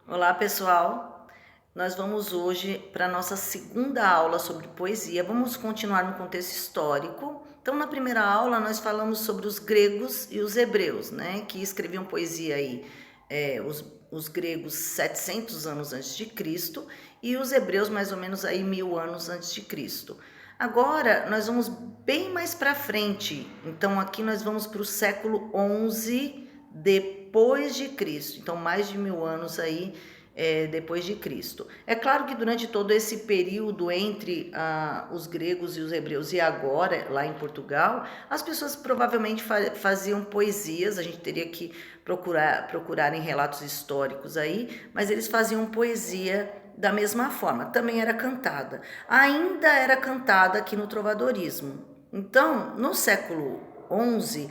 Olá, pessoal. Nós vamos hoje para a nossa segunda aula sobre poesia. Vamos continuar no contexto histórico. Então, na primeira aula, nós falamos sobre os gregos e os hebreus, né, que escreviam poesia aí, os gregos 700 anos antes de Cristo e os hebreus mais ou menos aí 1000 anos antes de Cristo. Agora, nós vamos bem mais para frente. Então, aqui nós vamos para o século 11 depois de Cristo. Então, mais de 1000 anos aí depois de Cristo. É claro que durante todo esse período entre os gregos e os hebreus e agora, lá em Portugal, as pessoas provavelmente faziam poesias, a gente teria que procurar em relatos históricos aí, mas eles faziam poesia da mesma forma, também era cantada. Ainda era cantada aqui no trovadorismo. Então, no século XI,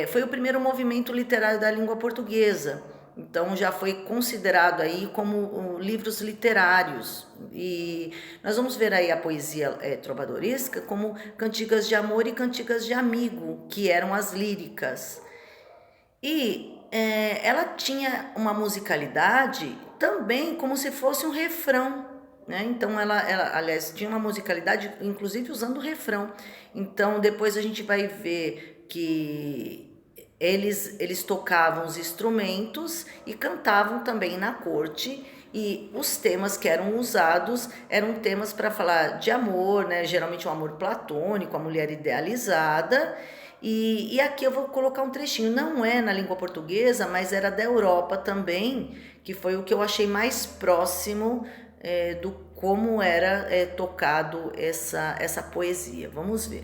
foi o primeiro movimento literário da língua portuguesa. Então já foi considerado aí como livros literários. E nós vamos ver aí a poesia trovadoresca como cantigas de amor e cantigas de amigo, que eram as líricas. E ela tinha uma musicalidade também como se fosse um refrão, né? Então aliás, tinha uma musicalidade, inclusive usando o refrão. Então depois a gente vai ver que eles tocavam os instrumentos e cantavam também na corte, e os temas que eram usados eram temas para falar de amor, né? Geralmente um amor platônico, a mulher idealizada. E aqui eu vou colocar um trechinho, não é na língua portuguesa, mas era da Europa também, que foi o que eu achei mais próximo do como era tocado essa poesia. Vamos ver.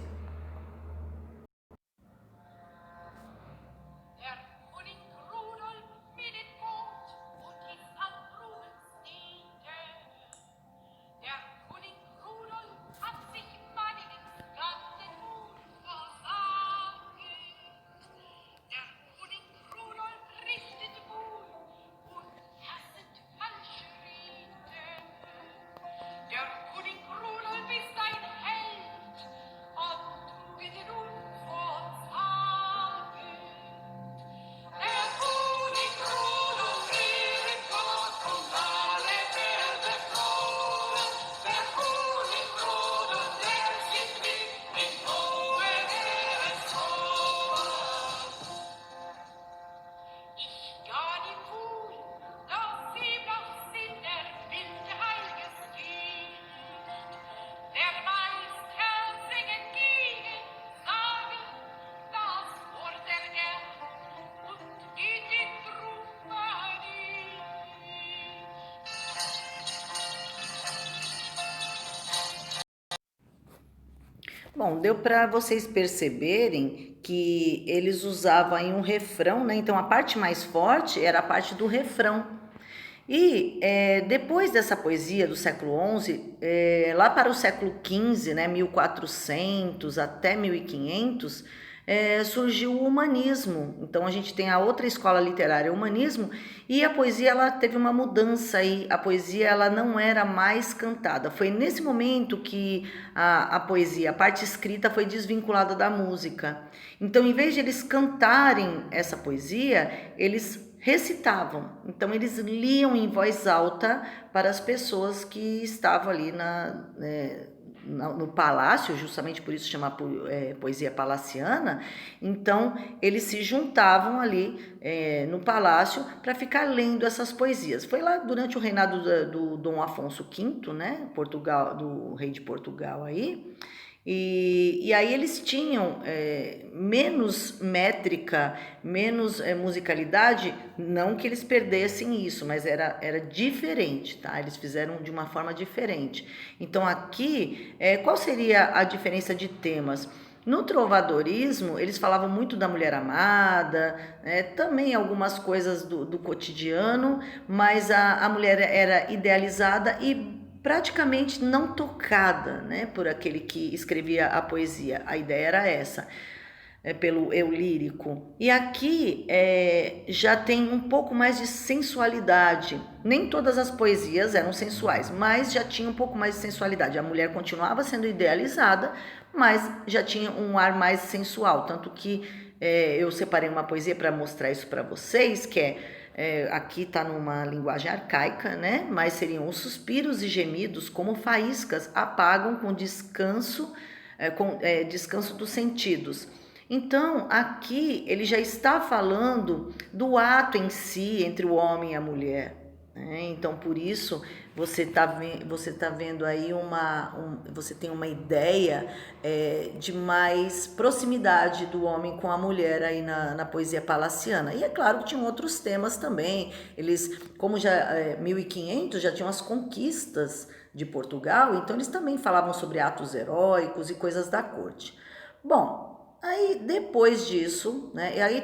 Bom, deu para vocês perceberem que eles usavam aí um refrão, né? Então a parte mais forte era a parte do refrão. E depois dessa poesia do século XI, lá para o século XV, né, 1400 até 1500, surgiu o humanismo. Então a gente tem a outra escola literária, o humanismo, e a poesia ela teve uma mudança aí. A poesia ela não era mais cantada. Foi nesse momento que a poesia, a parte escrita, foi desvinculada da música. Então, em vez de eles cantarem essa poesia, eles recitavam. Então eles liam em voz alta para as pessoas que estavam ali no palácio, justamente por isso chama poesia palaciana. Então eles se juntavam ali no palácio para ficar lendo essas poesias. Foi lá durante o reinado do Dom Afonso V, né, Portugal, do rei de Portugal aí. E aí eles tinham menos métrica, menos musicalidade, não que eles perdessem isso, mas era diferente, tá? Eles fizeram de uma forma diferente. Então aqui, qual seria a diferença de temas? No trovadorismo, eles falavam muito da mulher amada, também algumas coisas do cotidiano, mas a mulher era idealizada e praticamente não tocada, né, por aquele que escrevia a poesia. A ideia era essa, pelo eu lírico. E aqui já tem um pouco mais de sensualidade. Nem todas as poesias eram sensuais, mas já tinha um pouco mais de sensualidade. A mulher continuava sendo idealizada, mas já tinha um ar mais sensual. Tanto que eu separei uma poesia para mostrar isso para vocês, que é aqui está numa linguagem arcaica, né? Mas seriam os suspiros e gemidos, como faíscas, apagam com descanso, descanso dos sentidos. Então, aqui ele já está falando do ato em si entre o homem e a mulher. Então, por isso, você tá vendo aí você tem uma ideia de mais proximidade do homem com a mulher aí na poesia palaciana. E é claro que tinham outros temas também. Eles, como já 1500, já tinham as conquistas de Portugal, então eles também falavam sobre atos heróicos e coisas da corte. Bom, aí depois disso, né, e aí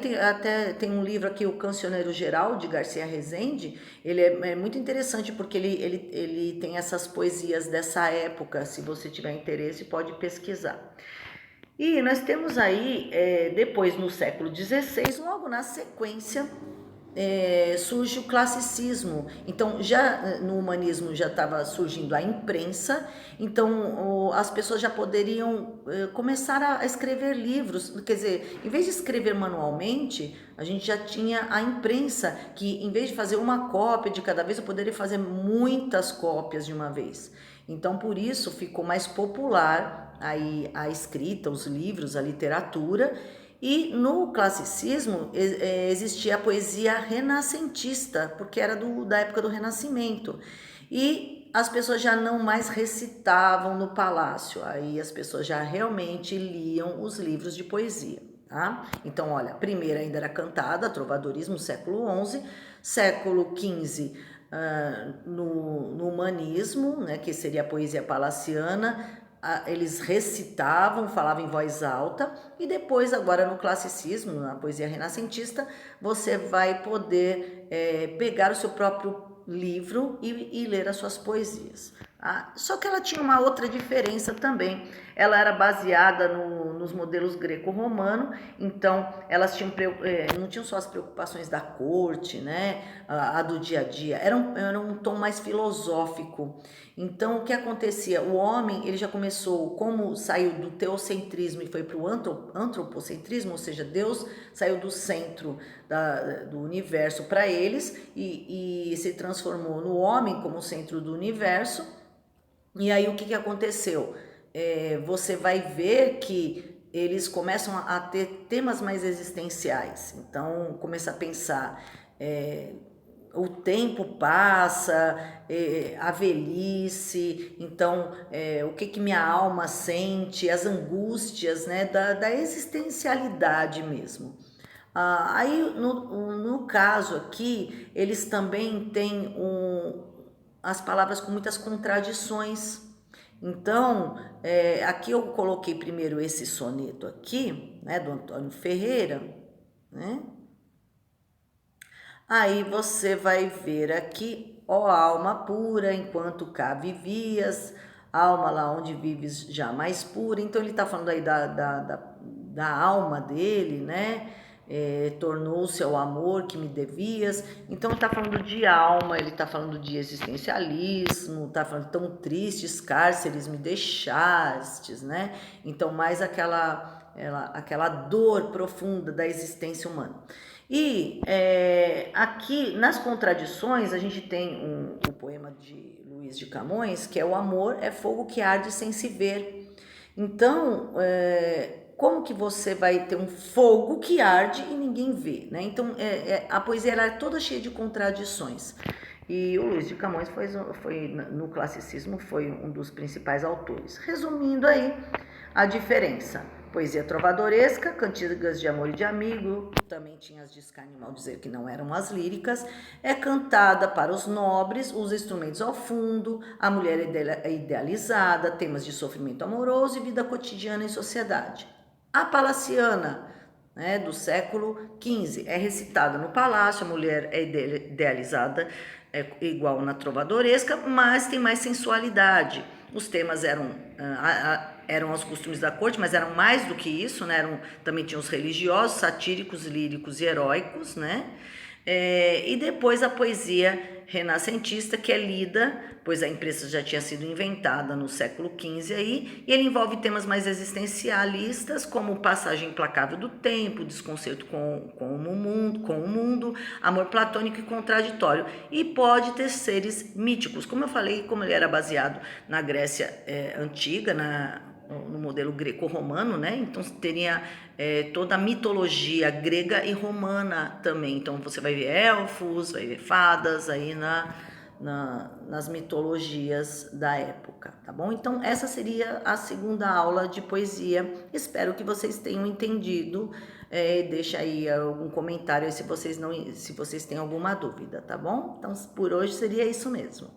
tem um livro aqui, O Cancioneiro Geral, de Garcia Rezende. Ele é muito interessante porque ele tem essas poesias dessa época. Se você tiver interesse, pode pesquisar. E nós temos aí, depois no século XVI, logo na sequência, surge o classicismo. Então, já no humanismo já estava surgindo a imprensa, então as pessoas já poderiam começar a escrever livros. Quer dizer, em vez de escrever manualmente, a gente já tinha a imprensa, que em vez de fazer uma cópia de cada vez, eu poderia fazer muitas cópias de uma vez. Então, por isso ficou mais popular aí a escrita, os livros, a literatura. E no classicismo existia a poesia renascentista, porque era da época do Renascimento. E as pessoas já não mais recitavam no palácio, aí as pessoas já realmente liam os livros de poesia. Tá? Então, olha, a primeira ainda era cantada, trovadorismo, século XI, século XV, no humanismo, né, que seria a poesia palaciana. Eles recitavam, falavam em voz alta, e depois, agora no classicismo, na poesia renascentista, você vai poder pegar o seu próprio livro e ler as suas poesias. Só que ela tinha uma outra diferença também. Ela era baseada nos modelos greco-romano, então elas não tinham só as preocupações da corte, né, a do dia a dia, era um tom mais filosófico. Então, o que acontecia? O homem, ele já começou, como saiu do teocentrismo e foi para o antropocentrismo, ou seja, Deus saiu do centro do universo para eles e se transformou no homem como centro do universo. E aí o que aconteceu? Você vai ver que eles começam a ter temas mais existenciais. Então, começa a pensar, o tempo passa, a velhice, então o que minha alma sente, as angústias, né, da existencialidade mesmo. Aí no caso aqui, eles também têm as palavras com muitas contradições. Então, aqui eu coloquei primeiro esse soneto aqui, né, do Antônio Ferreira, né? Aí você vai ver aqui: ó alma pura, enquanto cá vivias, alma lá onde vives jamais pura. Então ele está falando aí da alma dele, né? Tornou-se ao amor que me devias. Então ele está falando de alma, ele está falando de existencialismo, está falando tão tristes cárceres me deixastes, né? Então mais aquela dor profunda da existência humana. E aqui nas contradições a gente tem o poema de Luís de Camões, que é: o amor é fogo que arde sem se ver. Então, como que você vai ter um fogo que arde e ninguém vê, né? Então, a poesia ela é toda cheia de contradições. E o Luís de Camões no classicismo foi um dos principais autores. Resumindo aí a diferença: poesia trovadoresca, cantigas de amor e de amigo, também tinha as de escárnio e maldizer, que não eram as líricas, é cantada para os nobres, os instrumentos ao fundo, a mulher é idealizada, temas de sofrimento amoroso e vida cotidiana em sociedade. A palaciana, né, do século XV, é recitada no palácio, a mulher é idealizada, igual na trovadoresca, mas tem mais sensualidade. Os temas eram os costumes da corte, mas eram mais do que isso, né? Também tinham os religiosos, satíricos, líricos e heróicos, né? E depois a poesia renascentista, que é lida, pois a imprensa já tinha sido inventada no século XV aí, e ele envolve temas mais existencialistas, como passagem implacável do tempo, desconcerto com o mundo, amor platônico e contraditório. E pode ter seres míticos, como eu falei, como ele era baseado na Grécia antiga, no modelo greco-romano, né? Então teria toda a mitologia grega e romana também. Então você vai ver elfos, vai ver fadas aí nas mitologias da época, tá bom? Então essa seria a segunda aula de poesia. Espero que vocês tenham entendido. Deixa aí algum comentário aí se vocês têm alguma dúvida, tá bom? Então por hoje seria isso mesmo.